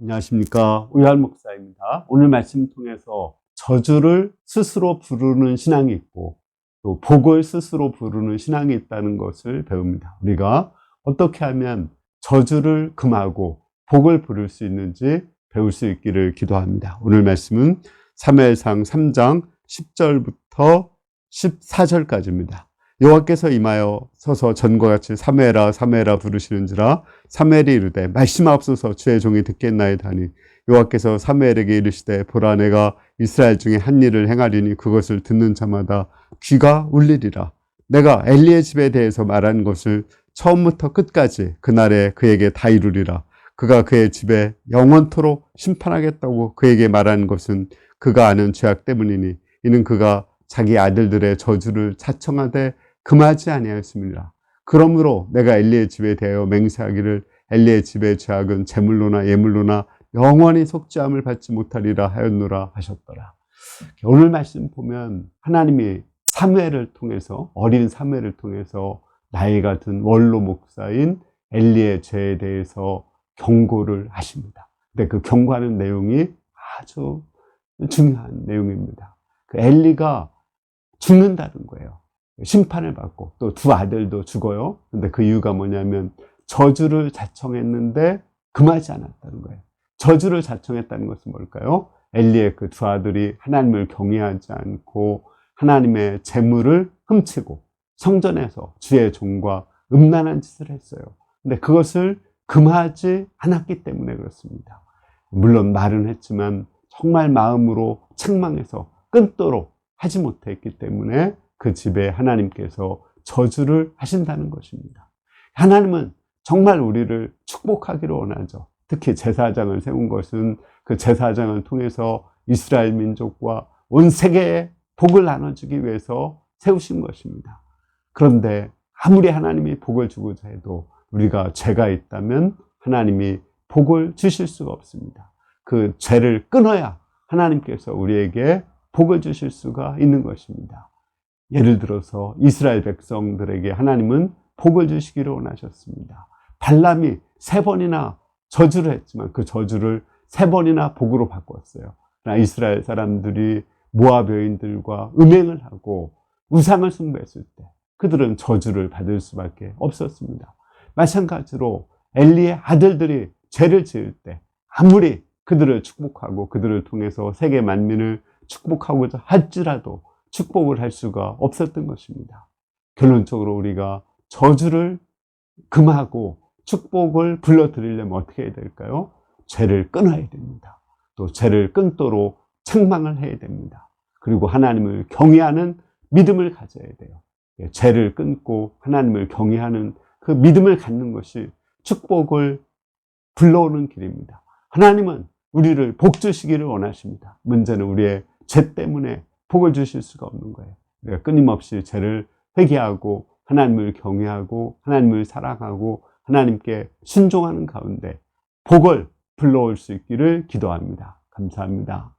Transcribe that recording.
안녕하십니까. 우열 목사입니다. 오늘 말씀 통해서 저주를 스스로 부르는 신앙이 있고 또 복을 스스로 부르는 신앙이 있다는 것을 배웁니다. 우리가 어떻게 하면 저주를 금하고 복을 부를 수 있는지 배울 수 있기를 기도합니다. 오늘 말씀은 사무엘상 3장 10절부터 14절까지입니다. 여호와께서 임하여 서서 전과 같이 사무엘아 사무엘아 부르시는지라 사무엘이 이르되 말씀하옵소서 주의 종이 듣겠나이다 하니 여호와께서 사무엘에게 이르시되 보라 내가 이스라엘 중에 한 일을 행하리니 그것을 듣는 자마다 귀가 울리리라. 내가 엘리의 집에 대해서 말한 것을 처음부터 끝까지 그날에 그에게 다 이루리라. 그가 그의 집에 영원토록 심판하겠다고 그에게 말한 것은 그가 아는 죄악 때문이니 이는 그가 자기 아들들의 저주를 자청하되 금하지 아니하였습니다. 그러므로 내가 엘리의 집에 대하여 맹세하기를 엘리의 집의 죄악은 제물로나 예물로나 영원히 속죄함을 받지 못하리라 하였노라 하셨더라. 오늘 말씀 보면 하나님이 사무엘을 통해서 어린 사무엘을 통해서 나이 같은 원로 목사인 엘리의 죄에 대해서 경고를 하십니다. 근데 그 경고하는 내용이 아주 중요한 내용입니다. 그 엘리가 죽는다는 거예요. 심판을 받고 또 두 아들도 죽어요. 근데 그 이유가 뭐냐면 저주를 자청했는데 금하지 않았다는 거예요. 저주를 자청했다는 것은 뭘까요? 엘리의 그 두 아들이 하나님을 경외하지 않고 하나님의 재물을 훔치고 성전에서 주의 종과 음란한 짓을 했어요. 근데 그것을 금하지 않았기 때문에 그렇습니다. 물론 말은 했지만 정말 마음으로 책망해서 끊도록 하지 못했기 때문에 그 집에 하나님께서 저주를 하신다는 것입니다. 하나님은 정말 우리를 축복하기를 원하죠. 특히 제사장을 세운 것은 그 제사장을 통해서 이스라엘 민족과 온 세계에 복을 나눠주기 위해서 세우신 것입니다. 그런데 아무리 하나님이 복을 주고자 해도 우리가 죄가 있다면 하나님이 복을 주실 수가 없습니다. 그 죄를 끊어야 하나님께서 우리에게 복을 주실 수가 있는 것입니다. 예를 들어서 이스라엘 백성들에게 하나님은 복을 주시기를 원하셨습니다. 발람이 3번이나 저주를 했지만 그 저주를 3번이나 복으로 바꿨어요. 그러나 이스라엘 사람들이 모압 여인들과 음행을 하고 우상을 숭배했을 때 그들은 저주를 받을 수밖에 없었습니다. 마찬가지로 엘리의 아들들이 죄를 지을 때 아무리 그들을 축복하고 그들을 통해서 세계 만민을 축복하고자 할지라도 축복을 할 수가 없었던 것입니다. 결론적으로 우리가 저주를 금하고 축복을 불러드리려면 어떻게 해야 될까요? 죄를 끊어야 됩니다. 또 죄를 끊도록 책망을 해야 됩니다. 그리고 하나님을 경외하는 믿음을 가져야 돼요. 죄를 끊고 하나님을 경외하는 그 믿음을 갖는 것이 축복을 불러오는 길입니다. 하나님은 우리를 복 주시기를 원하십니다. 문제는 우리의 죄 때문에 복을 주실 수가 없는 거예요. 우리가 끊임없이 죄를 회개하고 하나님을 경외하고 하나님을 사랑하고 하나님께 순종하는 가운데 복을 불러올 수 있기를 기도합니다. 감사합니다.